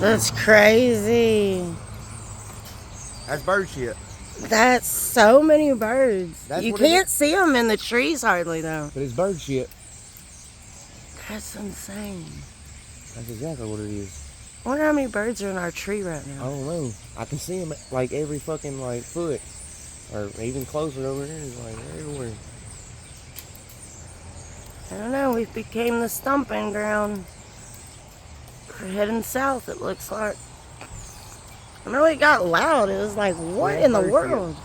That's crazy. That's bird shit. That's so many birds. That's You what it can't see them in the trees hardly, though. But it's bird shit. That's insane. That's exactly what it is. I wonder how many birds are in our tree right I now. don't know. I can see them like every fucking like foot, or even closer over here. It's like everywhere. I don't know. We've became the stomping ground. We're heading south, it looks like. I know it got loud. It was like, what in the world?